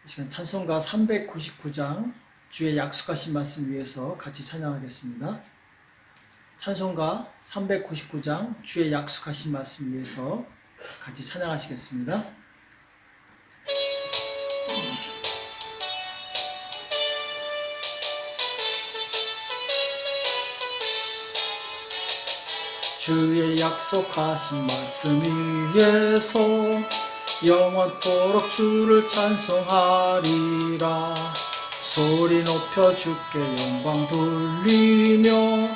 이 시간 찬송가 399장 주의 약속하신 말씀 위해서 같이 찬양하겠습니다. 찬송가 399장 주의 약속하신 말씀 위해서 같이 찬양하시겠습니다. 주의 약속하신 말씀 위에서 영원토록 주를 찬송하리라. 소리 높여 주께 영광 돌리며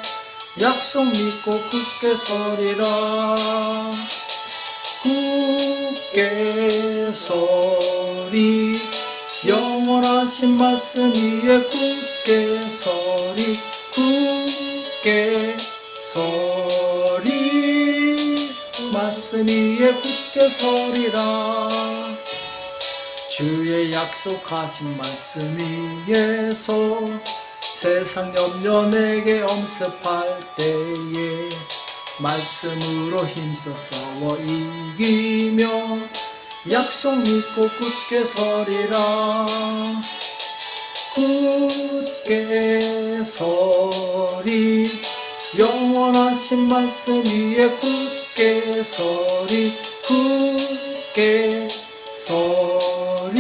약속 믿고 굳게 서리라. 굳게 서리 영원하신 말씀 위에 굳게 서리 굳게 서리 말씀 위에 굳게 서리라. 주의 약속하신 말씀 위에서 세상 염려 내게 엄습할 때에 말씀으로 힘써 싸워 이기며 약속 믿고 굳게 서리라. 굳게 서리 영원하신 말씀 위에 굳게 서리 굳게 서리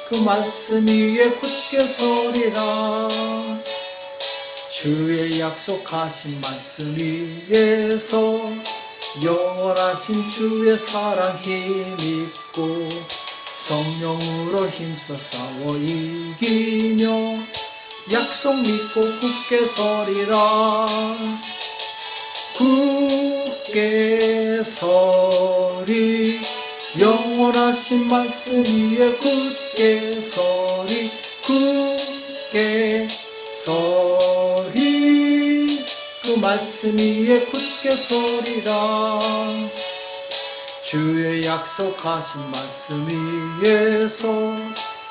그 말씀 위에 굳게 서리라. 주의 약속하신 말씀 위에서 영원하신 주의 사랑 힘입고 성령으로 힘써 싸워 이기며 약속 믿고 굳게 서리라. 굳게 서리 영원하신 말씀 위에 굳게 서리 굳게 서리 그 말씀 위에 굳게 서리라. 주의 약속하신 말씀 위에서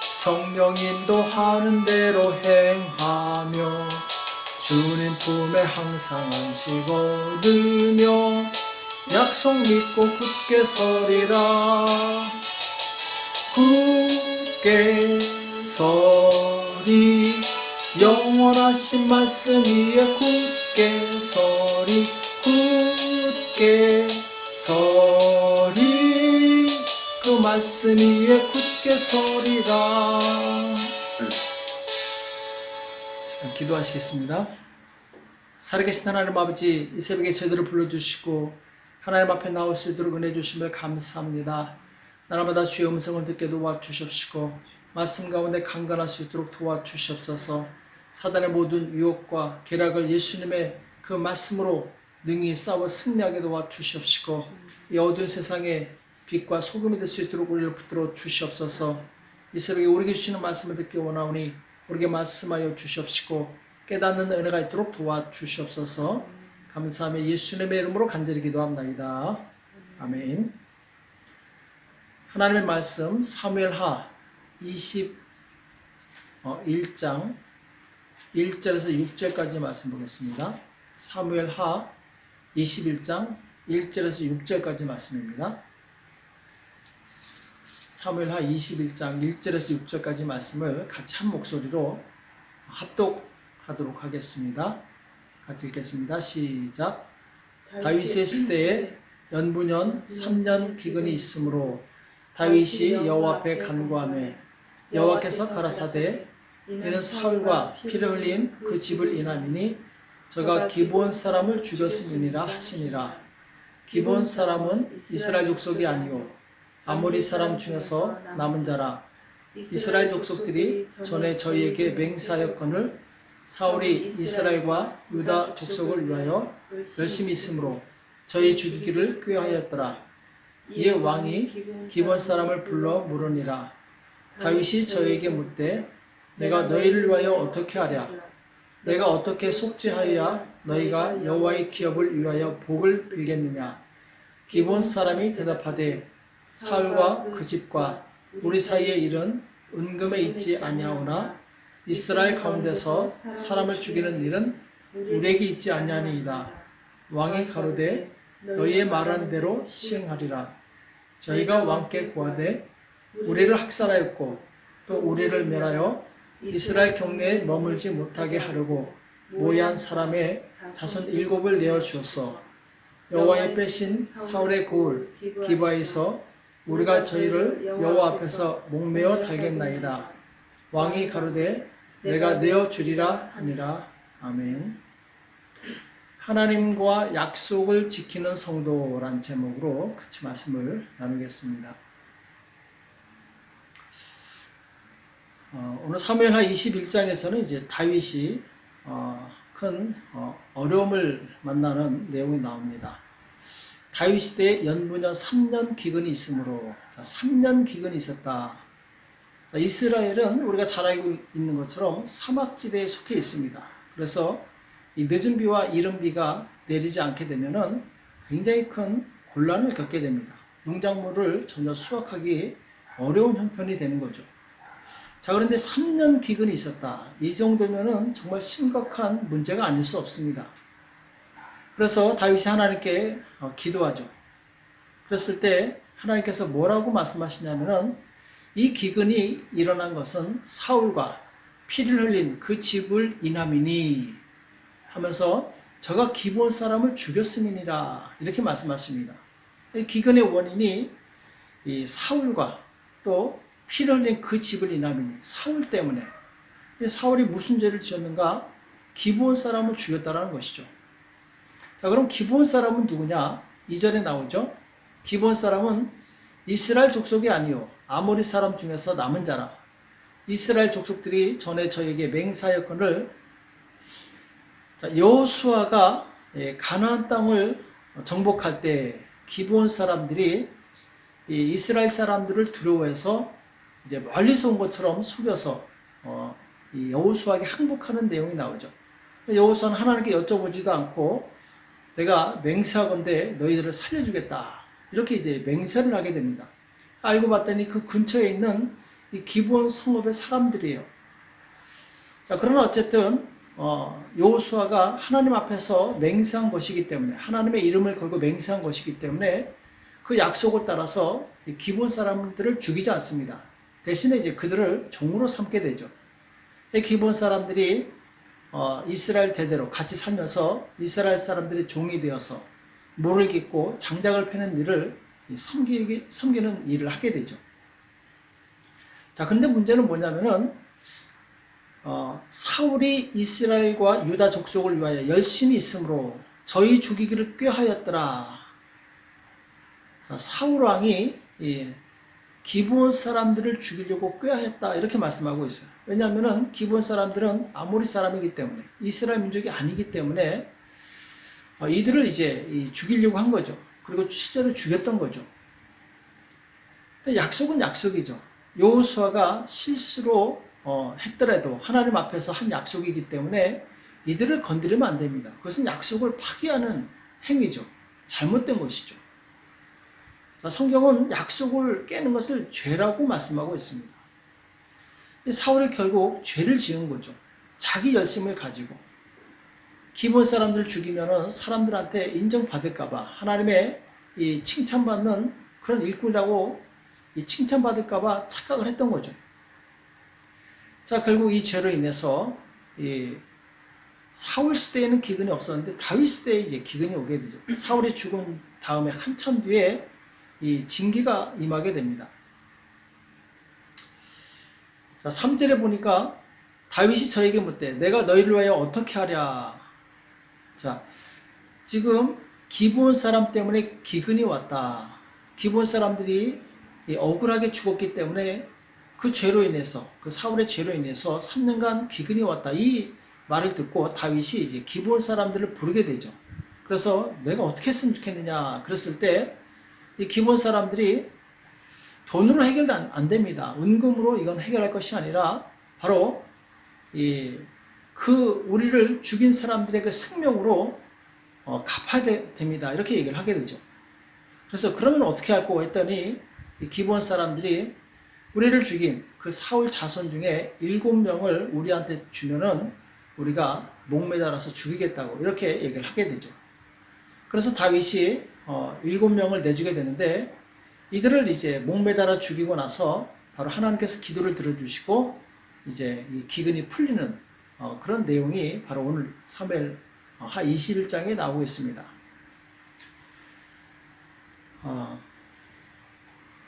성령 인도하는 대로 행하며 주님 품에 항상 안식 얻으며 약속 믿고 굳게 서리라. 굳게 서리 영원하신 말씀 위에 굳게 서리 굳게 서리 그 말씀 위에 굳게 서리라. 기도하시겠습니다. 살아계신 하나님 아버지, 이 새벽에 저희들을 불러주시고 하나님 앞에 나올 수 있도록 은혜 주심을 감사합니다. 날마다 주의 음성을 듣게 도와주시옵시고 말씀 가운데 강건할 수 있도록 도와주시옵소서. 사단의 모든 유혹과 계략을 예수님의 그 말씀으로 능히 싸워 승리하게 도와주시옵시고 이 어두운 세상에 빛과 소금이 될 수 있도록 우리를 붙들어 주시옵소서. 이 새벽에 우리에게 주시는 말씀을 듣기 원하오니 우리에게 말씀하여 주시옵시고 깨닫는 은혜가 있도록 도와주시옵소서. 감사하며 예수님의 이름으로 간절히 기도합나이다. 아멘. 하나님의 말씀 사무엘하 21장 1절에서 6절까지 말씀 보겠습니다. 사무엘하 21장 1절에서 6절까지 말씀입니다. 사무엘하 21장 1절에서 6절까지 말씀을 같이 한 목소리로 합독하도록 하겠습니다. 같이 읽겠습니다. 시작. 다윗의 시대에 연분연 3년 기근이 있으므로 다윗이 여호와 앞에 간구하며 여호와께서 가라사대 이는 사울과 피를 흘린 그 집을 인함이니 저가 기브온 사람을 죽였음이니라 하시니라. 기브온 사람은 이스라엘 족속이 아니요 아모리 사람 중에서 남은 자라. 이스라엘 족속들이 전에 저희에게 맹세하였거늘 사울이 이스라엘과 유다 족속을 위하여 열심히 있으므로 저희 죽이기를 꾀하였더라. 이에 왕이 기브온 사람을 불러 물으니라. 다윗이 저희에게 묻되 내가 너희를 위하여 어떻게 하랴? 내가 어떻게 속죄하여야 너희가 여호와의 기업을 위하여 복을 빌겠느냐? 기브온 사람이 대답하되 사울과 그 집과 우리 사이의 일은 은금에 있지 아니하오나 이스라엘 가운데서 사람을 죽이는 일은 우리에게 있지 아니하니이다. 왕이 가로되 너희의 말한 대로 시행하리라. 저희가 왕께 고하되 우리를 학살하였고 또 우리를 멸하여 이스라엘 경내에 머물지 못하게 하려고 모의한 사람의 자손 7을 내어 주었어. 여호와의 빼신 사울의 고을 기바에서 우리가 저희를 여호와 앞에서 목매어 달겠나이다. 왕이 가로되 내가 내어 주리라 하니라. 아멘. 하나님과 약속을 지키는 성도란 제목으로 같이 말씀을 나누겠습니다. 오늘 사무엘하 21장에서는 이제 다윗이 큰 어려움을 만나는 내용이 나옵니다. 다윗 시대에 연무년 3년 기근이 있으므로 3년 기근이 있었다. 이스라엘은 우리가 잘 알고 있는 것처럼 사막지대에 속해 있습니다. 그래서 이 늦은 비와 이른 비가 내리지 않게 되면은 굉장히 큰 곤란을 겪게 됩니다. 농작물을 전혀 수확하기 어려운 형편이 되는 거죠. 자, 그런데 3년 기근이 있었다. 이 정도면은 정말 심각한 문제가 아닐 수 없습니다. 그래서 다윗이 하나님께 기도하죠. 그랬을 때 하나님께서 뭐라고 말씀하시냐면은 이 기근이 일어난 것은 사울과 피를 흘린 그 집을 인함이니 하면서 저가 기브온 사람을 죽였음이니라 이렇게 말씀하십니다. 이 기근의 원인이 이 사울과 또 피를 흘린 그 집을 인함이니 사울 때문에 사울이 무슨 죄를 지었는가? 기브온 사람을 죽였다라는 것이죠. 자, 그럼 기브온 사람은 누구냐? 2절에 나오죠. 기브온 사람은 이스라엘 족속이 아니요 아모리 사람 중에서 남은 자라. 이스라엘 족속들이 전에 저에게 맹세하였거늘 여호수아가 가나안 땅을 정복할 때 기브온 사람들이 이스라엘 사람들을 두려워해서 이제 멀리서 온 것처럼 속여서 이 여호수아에게 항복하는 내용이 나오죠. 여호수아는 하나님께 여쭤보지도 않고 내가 맹세하건대 너희들을 살려주겠다 이렇게 이제 맹세를 하게 됩니다. 알고 봤더니 그 근처에 있는 이 기브온 성읍의 사람들이에요. 자, 그러나 어쨌든 여호수아가 하나님 앞에서 맹세한 것이기 때문에 하나님의 이름을 걸고 맹세한 것이기 때문에 그 약속을 따라서 기브온 사람들을 죽이지 않습니다. 대신에 이제 그들을 종으로 삼게 되죠. 기브온 사람들이 이스라엘 대대로 같이 살면서 이스라엘 사람들의 종이 되어서 모를 깃고 장작을 패는 일을 섬기는 일을 하게 되죠. 자, 근데 문제는 뭐냐면은 사울이 이스라엘과 유다 족속을 위하여 열심히 있으므로 저희 죽이기를 꾀하였더라. 자, 사울 왕이 기브온 사람들을 죽이려고 꾀하였다 이렇게 말씀하고 있어요. 왜냐하면은 기브온 사람들은 아모리 사람이기 때문에 이스라엘 민족이 아니기 때문에 이들을 이제 죽이려고 한 거죠. 그리고 실제로 죽였던 거죠. 근데 약속은 약속이죠. 여호수아가 실수로 했더라도 하나님 앞에서 한 약속이기 때문에 이들을 건드리면 안 됩니다. 그것은 약속을 파기하는 행위죠. 잘못된 것이죠. 자, 성경은 약속을 깨는 것을 죄라고 말씀하고 있습니다. 사울이 결국 죄를 지은 거죠. 자기 열심을 가지고 기브온 사람들을 죽이면 사람들한테 인정받을까봐 하나님의 이 칭찬받는 그런 일꾼이라고 칭찬받을까봐 착각을 했던 거죠. 자, 결국 이 죄로 인해서 사울 시대에는 기근이 없었는데 다윗 시대에 이제 기근이 오게 되죠. 사울이 죽은 다음에 한참 뒤에 이 징계가 임하게 됩니다. 자, 3절에 보니까 다윗이 저에게 묻되 내가 너희를 위하여 어떻게 하랴. 자, 지금 기브온 사람 때문에 기근이 왔다. 기브온 사람들이 억울하게 죽었기 때문에 그 죄로 인해서 그 사울의 죄로 인해서 3년간 기근이 왔다. 이 말을 듣고 다윗이 이제 기브온 사람들을 부르게 되죠. 그래서 내가 어떻게 했으면 좋겠느냐 그랬을 때 이 기브온 사람들이 돈으로 해결도 안 됩니다. 은금으로 이건 해결할 것이 아니라 바로 우리를 죽인 사람들의 그 생명으로 갚아야 됩니다. 이렇게 얘기를 하게 되죠. 그래서 그러면 어떻게 할까 했더니 이 기브온 사람들이 우리를 죽인 그 사울 자손 중에 7명을 우리한테 주면은 우리가 목매달아서 죽이겠다고 이렇게 얘기를 하게 되죠. 그래서 다윗이 7명을 내주게 되는데 이들을 이제 목매달아 죽이고 나서 바로 하나님께서 기도를 들어주시고 이제 이 기근이 풀리는 그런 내용이 바로 오늘 사무엘 하 21장에 나오고 있습니다.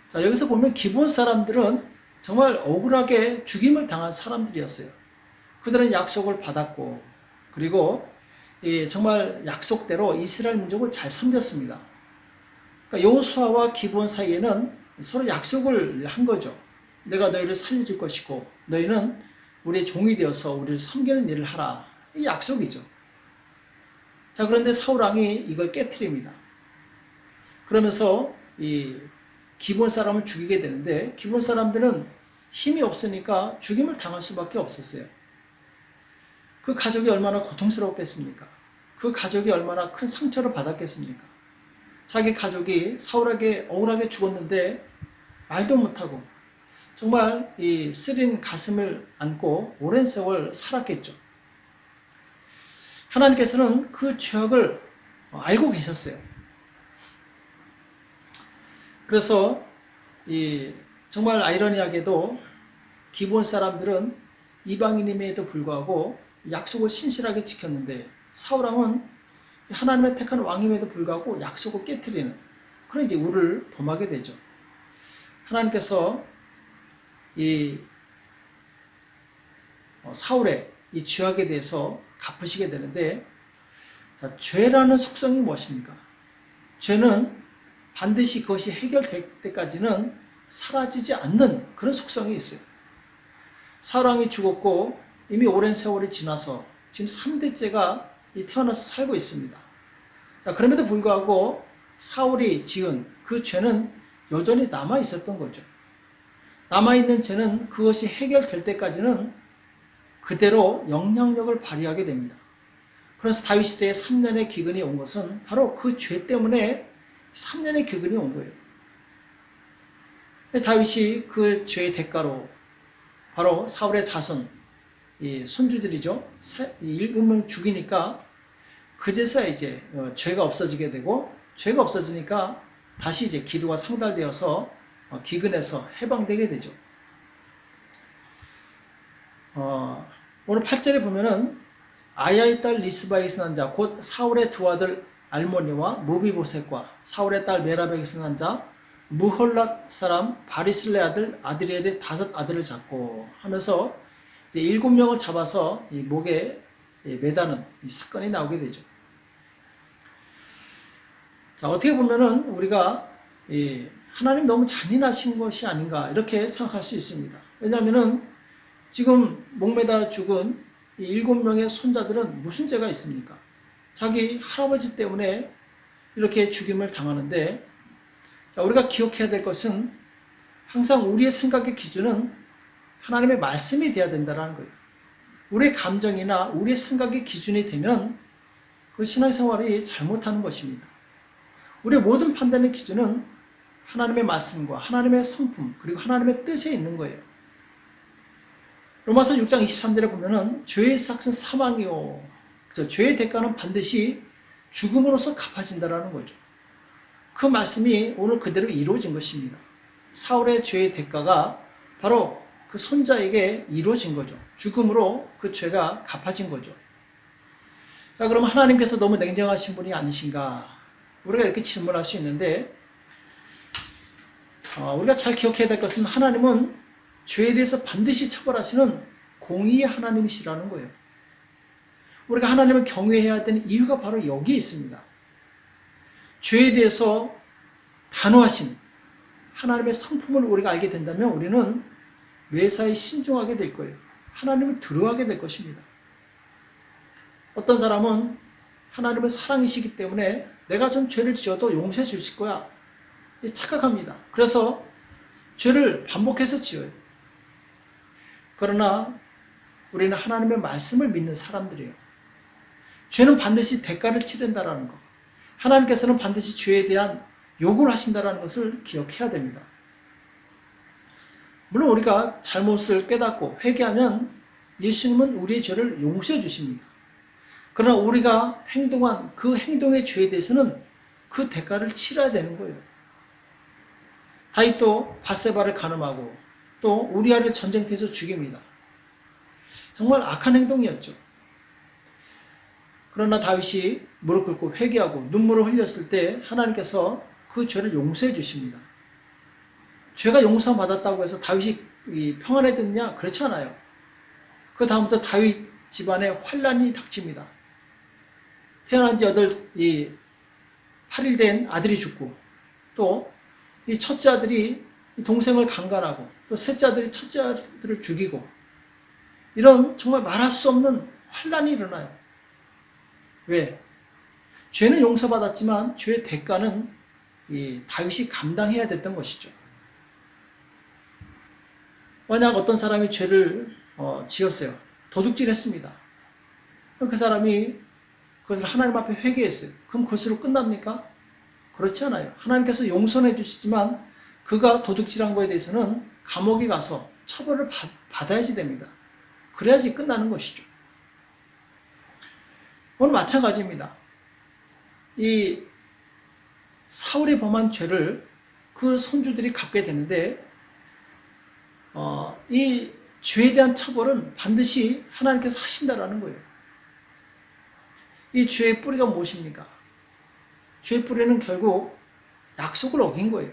자, 여기서 보면 기브온 사람들은 정말 억울하게 죽임을 당한 사람들이었어요. 그들은 약속을 받았고 그리고 정말 약속대로 이스라엘 민족을 잘 섬겼습니다. 그러니까 여호수아와 기브온 사이에는 서로 약속을 한 거죠. 내가 너희를 살려줄 것이고 너희는 우리의 종이 되어서 우리를 섬기는 일을 하라. 이 약속이죠. 자, 그런데 사울 왕이 이걸 깨트립니다. 그러면서 이 기브온 사람을 죽이게 되는데 기브온 사람들은 힘이 없으니까 죽임을 당할 수밖에 없었어요. 그 가족이 얼마나 고통스러웠겠습니까? 그 가족이 얼마나 큰 상처를 받았겠습니까? 자기 가족이 사울에게 억울하게 죽었는데 말도 못하고 정말 이 쓰린 가슴을 안고 오랜 세월 살았겠죠. 하나님께서는 그 죄악을 알고 계셨어요. 그래서 정말 아이러니하게도 기브온 사람들은 이방인임에도 불구하고 약속을 신실하게 지켰는데 사울 왕은 하나님의 택한 왕임에도 불구하고 약속을 깨트리는 그런 이제 우를 범하게 되죠. 하나님께서 이 사울의 이 죄악에 대해서 갚으시게 되는데, 자, 죄라는 속성이 무엇입니까? 죄는 반드시 그것이 해결될 때까지는 사라지지 않는 그런 속성이 있어요. 사울 왕이 죽었고 이미 오랜 세월이 지나서 지금 3대째가 태어나서 살고 있습니다. 자, 그럼에도 불구하고 사울이 지은 그 죄는 여전히 남아 있었던 거죠. 남아있는 죄는 그것이 해결될 때까지는 그대로 영향력을 발휘하게 됩니다. 그래서 다윗 시대에 3년의 기근이 온 것은 바로 그 죄 때문에 3년의 기근이 온 거예요. 다윗이 그 죄의 대가로 바로 사울의 자손, 이 손주들이죠. 7명 죽이니까 그제서야 이제 죄가 없어지게 되고, 죄가 없어지니까 다시 이제 기도가 상달되어서 기근에서 해방되게 되죠. 오늘 8절에 보면은 아야의 딸 리스바에게서 난 자, 곧 사울의 두 아들 알모니와 무비보셋과 사울의 딸 메라백에서 난 자, 무홀랏 사람 바리슬레 아들 아드리엘의 5 아들을 잡고 하면서 이제 7명을 잡아서 이 목에 매다는 이 사건이 나오게 되죠. 자, 어떻게 보면은 우리가 하나님 너무 잔인하신 것이 아닌가 이렇게 생각할 수 있습니다. 왜냐하면은 지금 목매다 죽은 이 7명의 손자들은 무슨 죄가 있습니까? 자기 할아버지 때문에 이렇게 죽임을 당하는데, 자, 우리가 기억해야 될 것은 항상 우리의 생각의 기준은 하나님의 말씀이 되어야 된다는 거예요. 우리의 감정이나 우리의 생각의 기준이 되면 그 신앙생활이 잘못하는 것입니다. 우리의 모든 판단의 기준은 하나님의 말씀과 하나님의 성품 그리고 하나님의 뜻에 있는 거예요. 로마서 6장 23절에 보면은 죄의 삭은 사망이요. 죄의 대가는 반드시 죽음으로써 갚아진다라는 거죠. 그 말씀이 오늘 그대로 이루어진 것입니다. 사울의 죄의 대가가 바로 그 손자에게 이루어진 거죠. 죽음으로 그 죄가 갚아진 거죠. 자, 그럼 하나님께서 너무 냉정하신 분이 아니신가? 우리가 이렇게 질문할 수 있는데, 우리가 잘 기억해야 될 것은 하나님은 죄에 대해서 반드시 처벌하시는 공의의 하나님이시라는 거예요. 우리가 하나님을 경외해야 되는 이유가 바로 여기에 있습니다. 죄에 대해서 단호하신 하나님의 성품을 우리가 알게 된다면 우리는 매사에 신중하게 될 거예요. 하나님을 두려워하게 될 것입니다. 어떤 사람은 하나님은 사랑이시기 때문에 내가 좀 죄를 지어도 용서해 주실 거야, 착각합니다. 그래서 죄를 반복해서 지어요. 그러나 우리는 하나님의 말씀을 믿는 사람들이에요. 죄는 반드시 대가를 치른다라는 것, 하나님께서는 반드시 죄에 대한 요구를 하신다라는 것을 기억해야 됩니다. 물론 우리가 잘못을 깨닫고 회개하면 예수님은 우리의 죄를 용서해 주십니다. 그러나 우리가 행동한 그 행동의 죄에 대해서는 그 대가를 치러야 되는 거예요. 다윗도 밧세바를 간음하고 또 우리아를 전쟁터에서 죽입니다. 정말 악한 행동이었죠. 그러나 다윗이 무릎 꿇고 회개하고 눈물을 흘렸을 때 하나님께서 그 죄를 용서해 주십니다. 죄가 용서받았다고 해서 다윗이 평안해졌냐? 그렇지 않아요. 그 다음부터 다윗 집안에 환란이 닥칩니다. 태어난 지 8일 된 아들이 죽고 또 이 첫째 아들이 동생을 강간하고 또 셋째 아들이 첫째 아들을 죽이고 이런 정말 말할 수 없는 환란이 일어나요. 왜? 죄는 용서받았지만 죄의 대가는 이 다윗이 감당해야 됐던 것이죠. 만약 어떤 사람이 죄를 지었어요. 도둑질했습니다. 그 사람이 그것을 하나님 앞에 회개했어요. 그럼 그것으로 끝납니까? 그렇지 않아요. 하나님께서 용서해 주시지만 그가 도둑질한 거에 대해서는 감옥에 가서 처벌을 받아야지 됩니다. 그래야지 끝나는 것이죠. 오늘 마찬가지입니다. 이 사울이 범한 죄를 그 손주들이 갚게 되는데 이 죄에 대한 처벌은 반드시 하나님께서 하신다라는 거예요. 이 죄의 뿌리가 무엇입니까? 죄의 뿌리는 결국 약속을 어긴 거예요.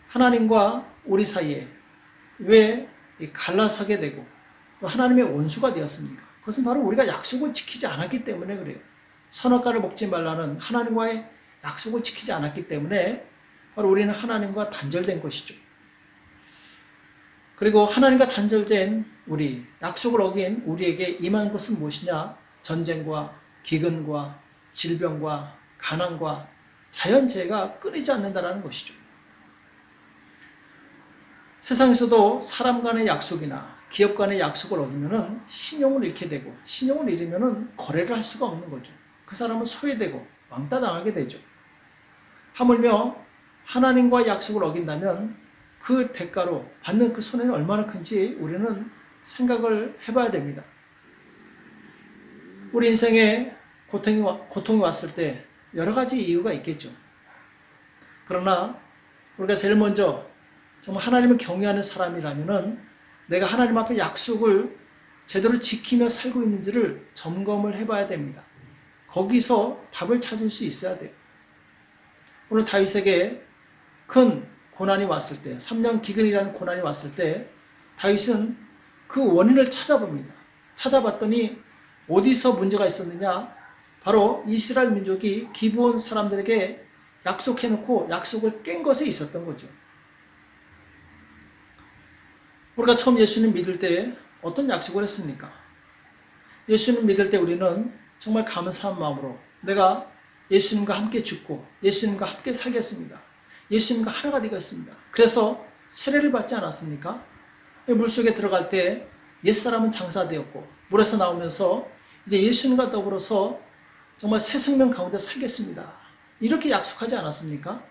하나님과 우리 사이에 왜 갈라서게 되고 하나님의 원수가 되었습니까? 그것은 바로 우리가 약속을 지키지 않았기 때문에 그래요. 선악과를 먹지 말라는 하나님과의 약속을 지키지 않았기 때문에 바로 우리는 하나님과 단절된 것이죠. 그리고 하나님과 단절된 우리, 약속을 어긴 우리에게 임한 것은 무엇이냐? 전쟁과 기근과 질병과 가난과 자연재해가 끊이지 않는다는 것이죠. 세상에서도 사람 간의 약속이나 기업 간의 약속을 어기면 신용을 잃게 되고 신용을 잃으면 거래를 할 수가 없는 거죠. 그 사람은 소외되고 왕따 당하게 되죠. 하물며 하나님과 약속을 어긴다면 그 대가로 받는 그 손해는 얼마나 큰지 우리는 생각을 해봐야 됩니다. 우리 인생에 고통이 왔을 때 여러 가지 이유가 있겠죠. 그러나 우리가 제일 먼저 정말 하나님을 경외하는 사람이라면 내가 하나님 앞에 약속을 제대로 지키며 살고 있는지를 점검을 해봐야 됩니다. 거기서 답을 찾을 수 있어야 돼요. 오늘 다윗에게 큰 고난이 왔을 때, 3년 기근이라는 고난이 왔을 때 다윗은 그 원인을 찾아봅니다. 찾아봤더니 어디서 문제가 있었느냐? 바로 이스라엘 민족이 기브온 사람들에게 약속해놓고 약속을 깬 것에 있었던 거죠. 우리가 처음 예수님 믿을 때 어떤 약속을 했습니까? 예수님 믿을 때 우리는 정말 감사한 마음으로 내가 예수님과 함께 죽고 예수님과 함께 살겠습니다. 예수님과 하나가 되겠습니다. 그래서 세례를 받지 않았습니까? 물속에 들어갈 때 옛사람은 장사되었고 물에서 나오면서 이제 예수님과 더불어서 정말 새 생명 가운데 살겠습니다. 이렇게 약속하지 않았습니까?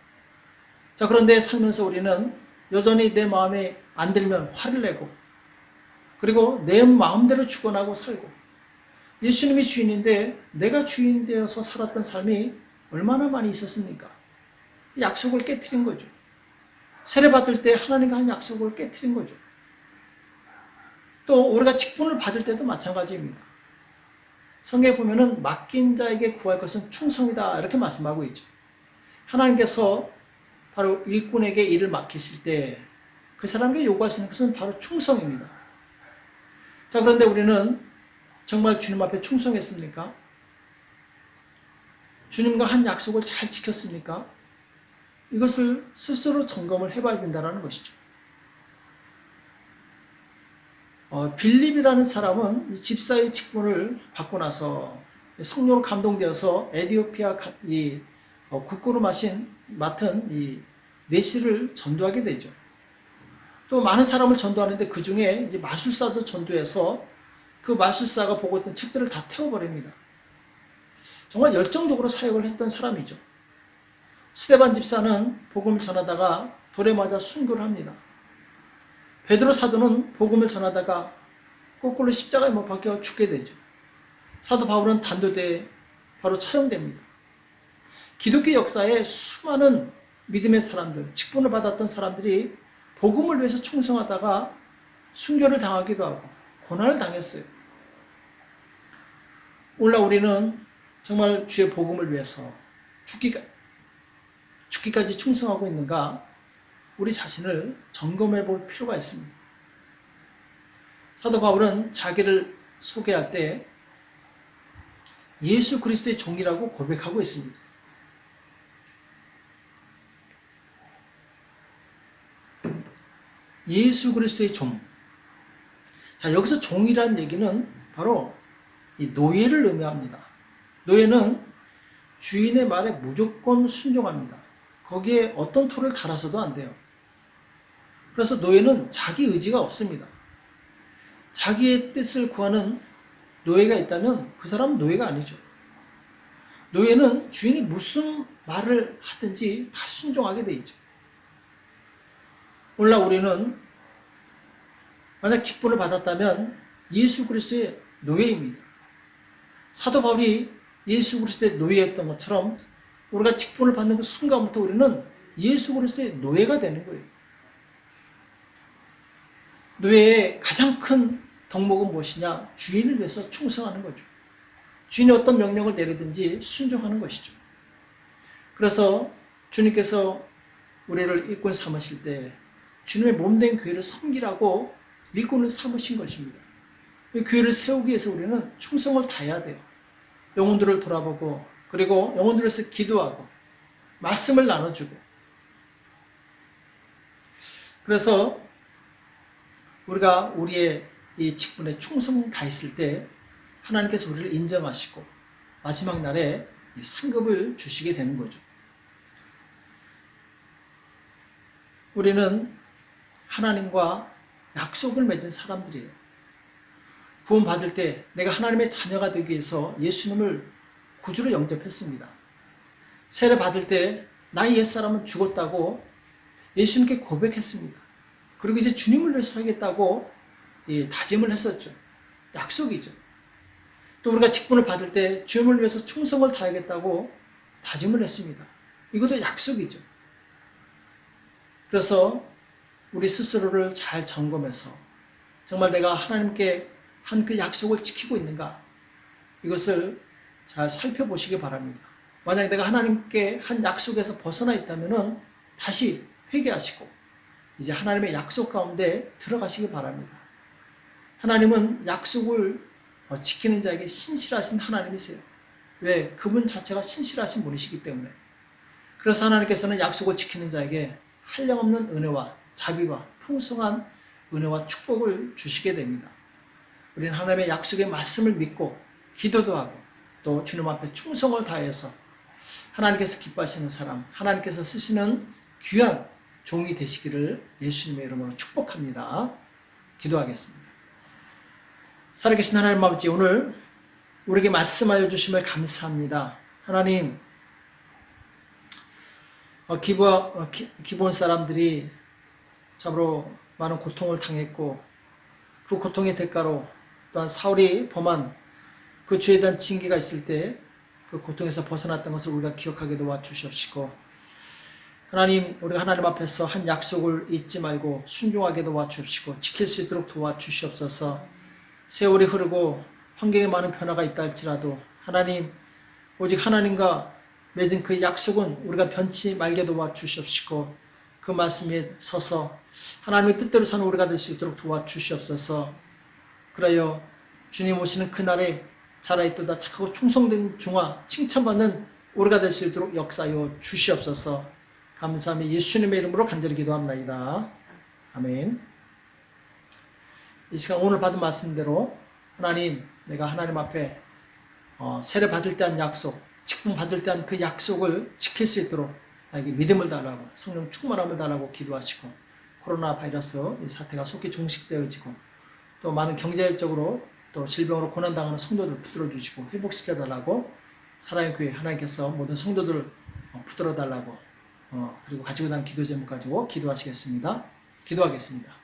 자, 그런데 살면서 우리는 여전히 내 마음에 안 들면 화를 내고 그리고 내 마음대로 주관하고 살고 예수님이 주인인데 내가 주인 되어서 살았던 삶이 얼마나 많이 있었습니까? 약속을 깨트린 거죠. 세례받을 때 하나님과 한 약속을 깨트린 거죠. 또 우리가 직분을 받을 때도 마찬가지입니다. 성경에 보면은 맡긴 자에게 구할 것은 충성이다 이렇게 말씀하고 있죠. 하나님께서 바로 일꾼에게 일을 맡기실 때 그 사람에게 요구하시는 것은 바로 충성입니다. 자, 그런데 우리는 정말 주님 앞에 충성했습니까? 주님과 한 약속을 잘 지켰습니까? 이것을 스스로 점검을 해봐야 된다는 것이죠. 빌립이라는 사람은 집사의 직분을 받고 나서 성령으로 감동되어서 에티오피아 국구로 맡은 이 내시를 전도하게 되죠. 또 많은 사람을 전도하는데 그 중에 이제 마술사도 전도해서 그 마술사가 보고 있던 책들을 다 태워버립니다. 정말 열정적으로 사역을 했던 사람이죠. 스데반 집사는 복음을 전하다가 돌에 맞아 순교를 합니다. 베드로 사도는 복음을 전하다가 거꾸로 십자가에 못 박혀 죽게 되죠. 사도 바울은 단도대에 바로 처형됩니다. 기독교 역사에 수많은 믿음의 사람들, 직분을 받았던 사람들이 복음을 위해서 충성하다가 순교를 당하기도 하고 고난을 당했어요. 오늘날 우리는 정말 주의 복음을 위해서 죽기까지 충성하고 있는가, 우리 자신을 점검해 볼 필요가 있습니다. 사도 바울은 자기를 소개할 때 예수 그리스도의 종이라고 고백하고 있습니다. 예수 그리스도의 종. 자, 여기서 종이라는 얘기는 바로 이 노예를 의미합니다. 노예는 주인의 말에 무조건 순종합니다. 거기에 어떤 토를 달아서도 안 돼요. 그래서 노예는 자기 의지가 없습니다. 자기의 뜻을 구하는 노예가 있다면 그 사람은 노예가 아니죠. 노예는 주인이 무슨 말을 하든지 다 순종하게 돼 있죠. 오늘날 우리는 만약 직분을 받았다면 예수 그리스도의 노예입니다. 사도 바울이 예수 그리스도의 노예였던 것처럼 우리가 직분을 받는 그 순간부터 우리는 예수 그리스도의 노예가 되는 거예요. 노예의 가장 큰 덕목은 무엇이냐? 주인을 위해서 충성하는 거죠. 주인이 어떤 명령을 내리든지 순종하는 것이죠. 그래서 주님께서 우리를 일꾼 삼으실 때 주님의 몸된 교회를 섬기라고 일꾼을 삼으신 것입니다. 이 교회를 세우기 위해서 우리는 충성을 다해야 돼요. 영혼들을 돌아보고, 그리고 영혼들을 위해서 기도하고 말씀을 나눠주고. 그래서 우리가 우리의 이 직분에 충성 다했을 때 하나님께서 우리를 인정하시고 마지막 날에 상급을 주시게 되는 거죠. 우리는 하나님과 약속을 맺은 사람들이에요. 구원받을 때 내가 하나님의 자녀가 되기 위해서 예수님을 구주로 영접했습니다. 세례 받을 때 나의 옛사람은 죽었다고 예수님께 고백했습니다. 그리고 이제 주님을 위해서 살겠다고 다짐을 했었죠. 약속이죠. 또 우리가 직분을 받을 때 주님을 위해서 충성을 다하겠다고 다짐을 했습니다. 이것도 약속이죠. 그래서 우리 스스로를 잘 점검해서 정말 내가 하나님께 한 그 약속을 지키고 있는가, 이것을 잘 살펴보시기 바랍니다. 만약 내가 하나님께 한 약속에서 벗어나 있다면 다시 회개하시고 이제 하나님의 약속 가운데 들어가시기 바랍니다. 하나님은 약속을 지키는 자에게 신실하신 하나님이세요. 왜? 그분 자체가 신실하신 분이시기 때문에. 그래서 하나님께서는 약속을 지키는 자에게 한량없는 은혜와 자비와 풍성한 은혜와 축복을 주시게 됩니다. 우리는 하나님의 약속의 말씀을 믿고 기도도 하고 또 주님 앞에 충성을 다해서 하나님께서 기뻐하시는 사람, 하나님께서 쓰시는 귀한 종이 되시기를 예수님의 이름으로 축복합니다. 기도하겠습니다. 살아계신 하나님 아버지, 오늘 우리에게 말씀하여 주심을 감사합니다. 하나님, 기본 사람들이 참으로 많은 고통을 당했고 그 고통의 대가로 또한 사울이 범한 그 죄에 대한 징계가 있을 때 그 고통에서 벗어났던 것을 우리가 기억하게 도와주시옵시고, 하나님, 우리가 하나님 앞에서 한 약속을 잊지 말고 순종하게 도와주옵시고 지킬 수 있도록 도와주시옵소서. 세월이 흐르고 환경에 많은 변화가 있다 할지라도 하나님, 오직 하나님과 맺은 그 약속은 우리가 변치 말게 도와주시옵시고 그 말씀에 서서 하나님의 뜻대로 사는 우리가 될 수 있도록 도와주시옵소서. 그러여 주님 오시는 그날에 자라있도다 착하고 충성된 종아 칭찬받는 우리가 될 수 있도록 역사하여 주시옵소서. 감사하며 예수님의 이름으로 간절히 기도합나이다. 아멘. 이 시간 오늘 받은 말씀대로 하나님, 내가 하나님 앞에 세례 받을 때 한 약속, 직분 받을 때 한 그 약속을 지킬 수 있도록 나에게 믿음을 달라고, 성령 충만함을 달라고 기도하시고, 코로나 바이러스 이 사태가 속히 종식되어지고 또 많은 경제적으로 또 질병으로 고난당하는 성도들 붙들어 주시고 회복시켜 달라고, 사랑의 교회 하나님께서 모든 성도들 붙들어 달라고, 그리고 가지고 난 기도 제목 가지고 기도하시겠습니다. 기도하겠습니다.